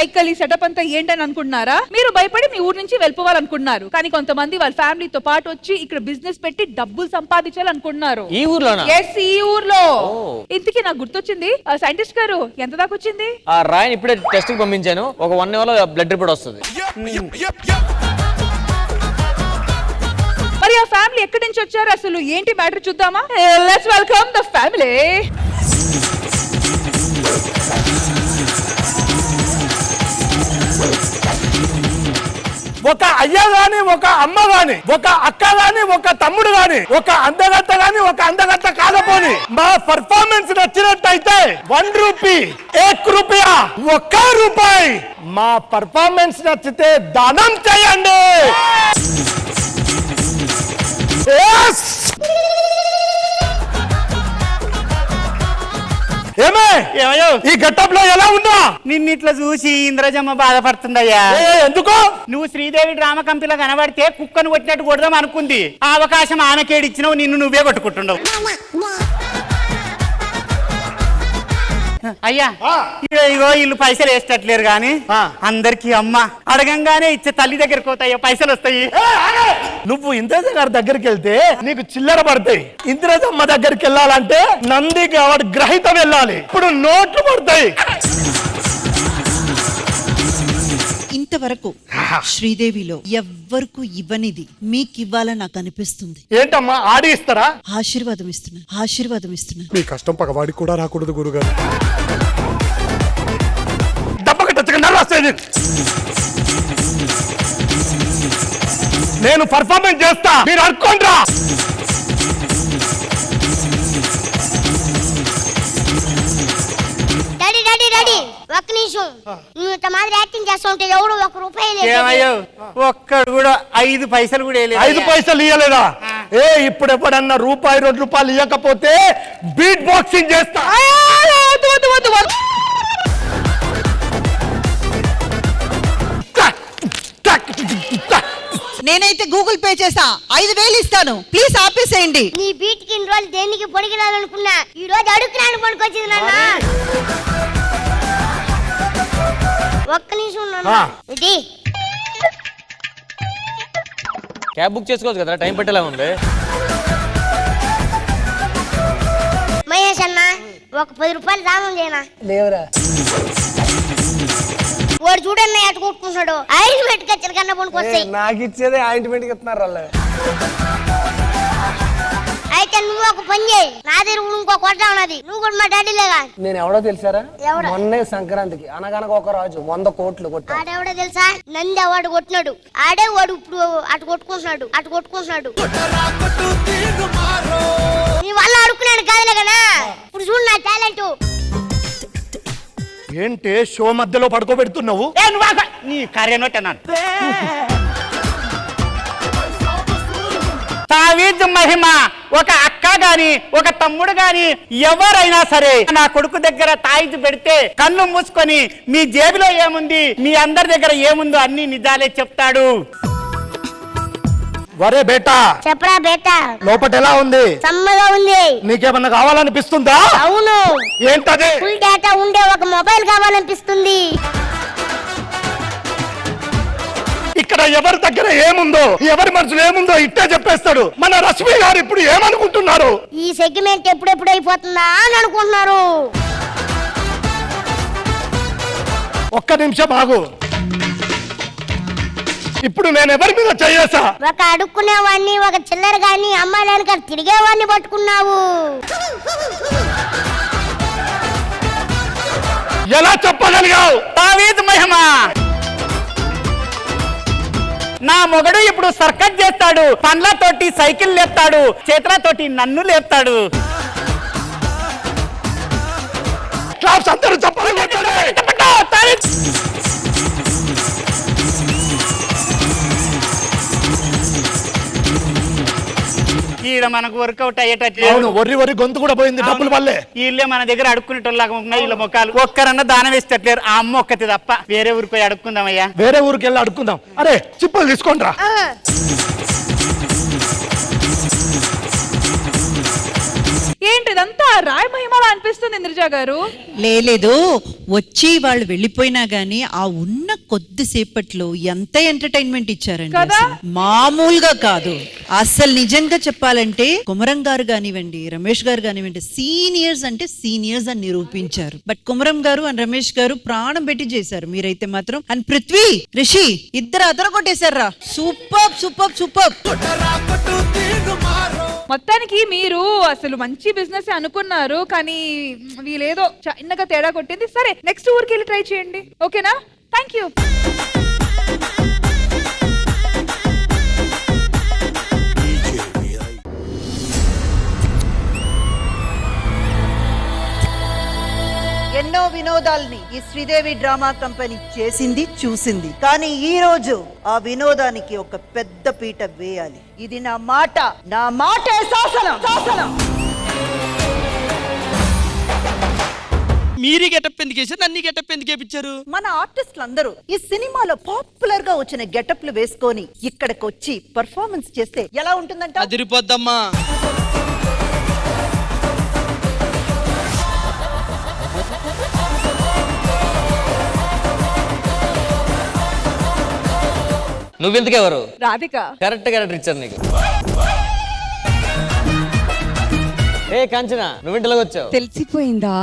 Cycle ఈ setup అంతా ఏంటని అనుకుంటున్నారా? మీరు భయపడి మీ ఊరు నుంచి వెళ్ళిపోవాలనుకుంటున్నారు, కానీ కొంతమంది వాళ్ళ ఫ్యామిలీతో పాటు వచ్చి ఇక్కడ బిజినెస్ పెట్టి డబ్బులు సంపాదించాలనుకుంటున్నారు. ఈ ఊర్లోనా? ఎస్, ఈ ఊర్లో. ఇంతకీ నాకు గుర్తొచ్చింది, సైంటిస్ట్ గారు ఎంత దాకా వచ్చింది? ఆ రాయిని ఇప్పుడే టెస్ట్ పంపించాను, ఒక 1 hour లో బ్లడ్ రిపోర్ట్ వస్తుంది. మరి ఆ ఫ్యామిలీ ఎక్కడి నుంచి వచ్చారు, అసలు ఏంటి మ్యాటర్ చూద్దామా? Let's welcome the family. ఒక అయ్య గాని, ఒక అమ్మ గాని, ఒక అక్క గాని, ఒక తమ్ముడు గాని, ఒక అందగత్త గాని, ఒక అందగత్త కాకపోని మా పర్ఫార్మెన్స్ నచ్చినట్టయితే 1 రూపీ, 1 రూపాయ, 1 రూపాయి మా పర్ఫార్మెన్స్ నచ్చితే దానం చేయండి. ఏమే ఈ గెటప్ లో ఎలా ఉన్నా? నిన్నిట్లా చూసి ఇంద్రజమ్మ బాధపడుతుందయ్యా. ఎందుకు? నువ్వు శ్రీదేవి డ్రామా కంపెనీలో కనబడితే కుక్కను కొట్టినట్టు కొడదాం అనుకుంది. ఆ అవకాశం ఆమెకేడిచ్చినావు, నిన్ను నువ్వే కొట్టుకుంటున్నావు. అయ్యా ఇగో వీళ్ళు పైసలు వేసేటట్లేరు గాని అందరికి అమ్మ అడగంగానే ఇచ్చే తల్లి దగ్గరికి పోతాయి, పైసలు వస్తాయి. నువ్వు ఇంద్రజ గారి దగ్గరికి వెళ్తే నీకు చిల్లర పడతాయి. ఇంద్రజమ్మ దగ్గరికి వెళ్ళాలంటే నంది వాడు గ్రహితం వెళ్ళాలి, ఇప్పుడు నోట్లు పడతాయి. ఇంతవరకు శ్రీదేవిలో ఎవ్వరకు ఇవ్వనిది మీకు ఇవ్వాలని నాకు అనిపిస్తుంది. ఏంటమ్మా ఆడి ఇస్తారా? ఆశీర్వాదం ఇస్తున్నా. మీ కష్టం పగవాడికి కూడా రాకూడదు గురుగారు. నేను పర్ఫార్మెన్స్ చేస్తా, మీరు అనుకోండ్రా. ఒక్క నిమిషం, నువ్వు ఇంత మాదిరి యాక్టింగ్ చేస్తా ఉంటే ఎవడు 1 రూపాయి ఒక్కడు కూడా 5 పైసలు కూడా 5 పైసలు ఇయ్యలేదా? ఇప్పుడు ఎప్పుడన్నా రూపాయి 2 రూపాయలు ఇవ్వకపోతే బీట్ బాక్సింగ్ చేస్తా. నేనైతే గూగుల్ పే చేసా, 5,000 ఇస్తాను, ప్లీజ్ ఆపేసేయండి. నీ బీట్ కి ఇన్ని రోజులు దేనికి పొడిగిరాలనుకున్నా, ఈ రోజు అడుగుతున్నాను పడుకొచ్చింది నాన్న. ఒక్క నిమిషం ఇది క్యాబ్ బుక్ చేసుకోవచ్చు కదా, టైం పెట్టేలా ఉంది. మహేష్ అన్న ఒక 10 రూపాయలు దానం చేయనా? లేవురా. వాడు చూడన్న ఎటు కొట్టుకుంటున్నాడు, ఆయింట్మెంట్ ఖర్చులు కన్నా పనుకొస్తాయి. నాకు ఇచ్చేదే ఆయింట్మెంట్ ఇస్తున్నారు వాళ్ళు. అయితే నువ్వు ఒక పని చేయి, నా దగ్గర ఇంకో కొట్ట ఉన్నది, నువ్వు కూడా మా డాడీలేగా. నేను ఎవడో తెలుసారా? ఎవరు? మొన్నే సంక్రాంతికి అనగనగా ఒక రాజు 100 కోట్లు కొట్టాడు. ఆడెవడో తెలుసా? నంది అవాడు కొట్టినాడు, ఆడే వాడు ఇప్పుడు అటు కొట్టుకుంటున్నాడు. నీ వల్ల అడుక్కున్నాడు కాదులే కదా, ఇప్పుడు చూడు నా టాలెంట్. ఏంటి షో మధ్యలో పడుకోబెడుతున్నావు? నీ కార్యనోటన్నాను. తావీదు మహిమ, ఒక అక్క గాని ఒక తమ్ముడు గాని ఎవరైనా సరే నా కొడుకు దగ్గర తాయిదు పెడితే కన్ను మూసుకొని మీ జేబులో ఏముంది, మీ అందరి దగ్గర ఏముందో అన్ని నిజాలే చెప్తాడు. వరే బేటా, చెప్పరా బేటా, లోపట ఎలా ఉంది? సమ్మగా ఉంది. నీకేమన్నా కావాలనిపిస్తుందా? అవును. ఏంటది? ఫుల్ డేటా ఉండే ఒక మొబైల్ కావాలనిపిస్తుంది. ఇక్కడ ఎవరి దగ్గర ఏముందో, ఎవరి మనసులో ఏముందో ఇట్టే చెప్పేస్తాడు. మన రశ్మి గారు ఇప్పుడు ఏమనుకుంటున్నారు? ఈ సెగ్మెంట్ ఎప్పుడెప్పుడు అయిపోతుందా అని అనుకుంటున్నారు. ఒక్క నిమిషం ఆగు. ఇప్పుడు నేను ఎవరి మీద చేయేసా? ఒక అడుక్కునేవాడిని, ఒక చిల్లర గాని, అమ్మాయిలకి తిరిగేవాడిని పట్టుకున్నావు. ఎలా చెప్పగలిగావు? తావీదు మహిమ, నా మొగడు ఇప్పుడు సర్కస్ చేస్తాడు, పండ్లతోటి సైకిల్ లేపుతాడు, చేతులతోటి నన్ను లేపుతాడు. క్లాప్స్ అందరూ చెప్పాలి. ఈడ మనకు వర్కౌట్ అయ్యేటట్లు. అవును, ఒర్రి గొంతు కూడా పోయింది డబ్బుల వల్లే. వీళ్ళే మన దగ్గర అడుక్కునేటోళ్ళగా ఉన్నాయి వీళ్ళ మొక్కలు. ఒక్కరన్నా దానం వేసేటట్లేరు. ఆ అమ్మ ఒక్కతి తప్ప. వేరే ఊరికి పోయి అడుక్కుందామయ్యా. వేరే ఊరికి వెళ్ళి అడుక్కుందాం. అరే చిప్పులు తీసుకోండిరా. ఏంటిదంతా రాయ మహిమలా అనిపిస్తుంది. ఉంది ఇంద్రజ గారు. లేదు వచ్చి వాళ్ళు వెళ్ళిపోయినా గానీ ఆ ఉన్న కొద్దిసేపట్లో ఎంత ఎంటర్టైన్మెంట్ ఇచ్చారండి కదా? అసలు. మామూలుగా కాదు అసలు. నిజంగా చెప్పాలంటే కుమరం గారు కానివ్వండి, రమేష్ గారు కానివ్వండి, సీనియర్స్ అంటే సీనియర్స్ అని నిరూపించారు. బట్ కుమరం గారు అండ్ రమేష్ గారు ప్రాణం పెట్టి చేశారు. మీరైతే మాత్రం అండ్ పృథ్వీ, రిషి ఇద్దరు అదరగొట్టేశారా. Super super super. మొత్తానికి మీరు అసలు మంచి బిజినెస్ అనుకున్నారు, కానీ వీళ్ళేదో చిన్నగా తేడా కొట్టింది. సరే నెక్స్ట్ ఊరికి వెళ్ళి ట్రై చేయండి, ఓకేనా? Thank you. ఎన్నో వినోదాల్ని ఈ శ్రీదేవి డ్రామా కంపెనీ చేసింది, చూసింది. కానీ ఈ రోజు ఆ వినోదానికి ఒక పెద్ద పీట వేయాలి. ఇది నా మాట, నా మాటే శాసనం. శాసనం. మీరీ గెటప్ ఎందుకు వేసారు, నన్ను గెటప్ ఎందుకు వేపించారు? మన ఆర్టిస్టులు అందరూ ఈ సినిమాలో పాపులర్ గా వచ్చిన గెటప్లు వేసుకొని ఇక్కడికి వచ్చి పర్ఫార్మెన్స్ చేస్తే ఎలా ఉంటుందంట? అదిరిపోద్దమ్మా. నువ్వెందుకెవరు? రాధిక. కరెక్ట్ క్యారెక్టర్ ఇచ్చారు నీకు. ఏ కాంచన, నువ్వింటిలోకి వచ్చావు. తెలిసిపోయిందా?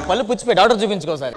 పళ్ళు పుచ్చిపోయి డాక్టర్ చూపించుకోసారి.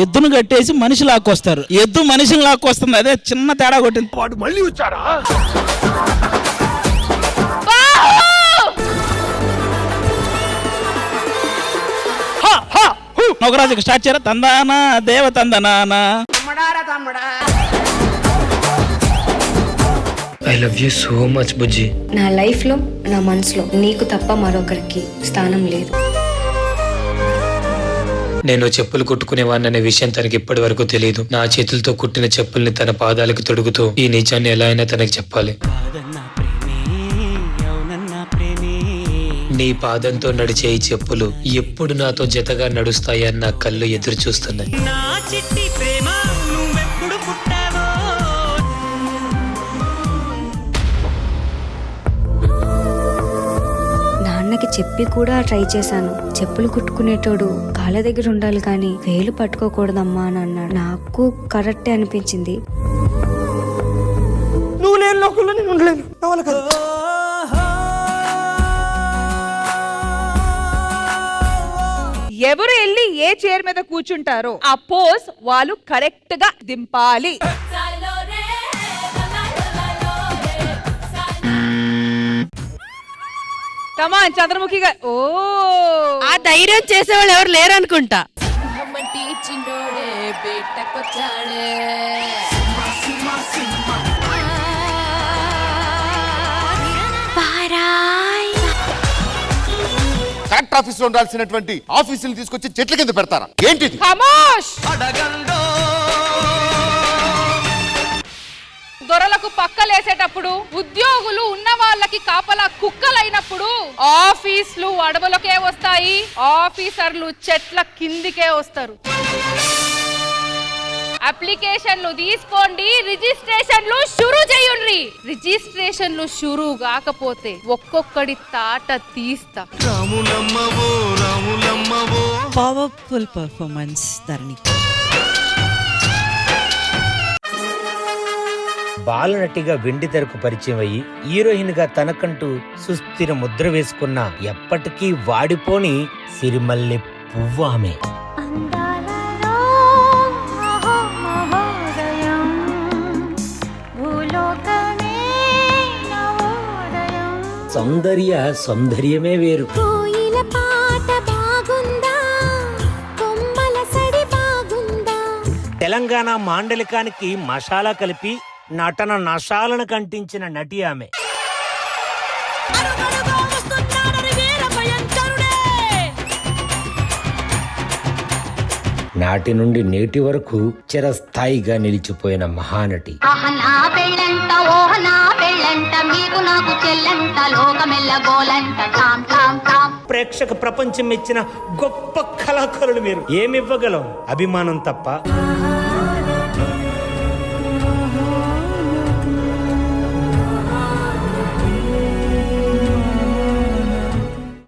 ఎద్దును కట్టేసి మనిషి లాక్కొస్తారు, ఎద్దు మనిషిని లాక్కొస్తుంది. అదే చిన్న తేడా కొట్టింది. వాడు మళ్ళీ వచ్చాడా? నొకరాజుకి స్టార్ట్ చేయరా. తందానా దేవ తందనానా. I love you so much బుజ్జి. నా లైఫ్ లో, నా మనసులో నీకు తప్ప మరొకరికి స్థానం లేదు. నేను చెప్పులు కుట్టుకునేవాడిననే విషయం తనకి ఇప్పటి వరకు తెలియదు. నా చేతులతో కుట్టిన చెప్పుల్ని తన పాదాలకు తొడుగుతూ ఈ నిజాన్ని ఎలా అయినా తనకి చెప్పాలి. నీ పాదంతో నడిచే ఈ చెప్పులు ఎప్పుడు నాతో జతగా నడుస్తాయని నా కళ్ళు ఎదురు చూస్తున్నాయి. నాన్నకి చెప్పి కూడా ట్రై చేశాను. చెప్పులు కుట్టుకునేటోడు కాళ్ళ దగ్గర ఉండాలి కానీ వేలు పట్టుకోకూడదమ్మా అని అన్నాడు. నాకు కరెక్టే అనిపించింది. నువ్వు లేని లోకంలో నేను ఉండలేను. ఎవరు వెళ్ళి ఏ చైర్ మీద కూర్చుంటారో ఆ పోజ్ వాళ్ళు కరెక్ట్ గా దింపాలి. కమాన్ చంద్రముఖి గారు. ఓ ఆ ధైర్యం చేసేవాళ్ళు ఎవరు లేరు అనుకుంటా. కలెక్టర్ ఆఫీస్ లో ఉండాల్సినటువంటి ఆఫీసులు తీసుకొచ్చి చెట్ల కింద పెడతారా ఏంటిది? ఖమోష్. దొరలకు పక్కలేసేటప్పుడు, ఉద్యోగులు ఉన్న వాళ్ళకి కాపలా కుక్కలైనప్పుడు ఆఫీసులు అడవులకే వస్తాయి, ఆఫీసర్లు చెట్ల కిందికే వస్తారు. అప్లికేషన్లు తీసుకోండి, రిజిస్ట్రేషన్లు షురూ చేయండి. రిజిస్ట్రేషన్లు షురూ కాకపోతే ఒక్కొక్కడి తాట తీస్తా. పవర్ఫుల్ పర్ఫార్మెన్స్ ధరణి. బాలనటిగా వెండి తెరకు పరిచయం అయ్యి హీరోయిన్ గా తనకంటూ సుస్థిర ముద్ర వేసుకున్న ఎప్పటికీ వాడిపోని సిరిమల్లె పువ్వు ఆమె. సౌందర్య సౌందర్యమే వేరు. తెలంగాణ మాండలికానికి మసాలా కలిపి నటన నశాలను కంటించిన నటి ఆమె. నాటి నుండి నేటి వరకు చిరస్థాయిగా నిలిచిపోయిన మహానటి. ప్రేక్షక ప్రపంచం ఇచ్చిన గొప్ప కళాకారులు మీరు. ఏమివ్వగలం? అభిమానం తప్ప.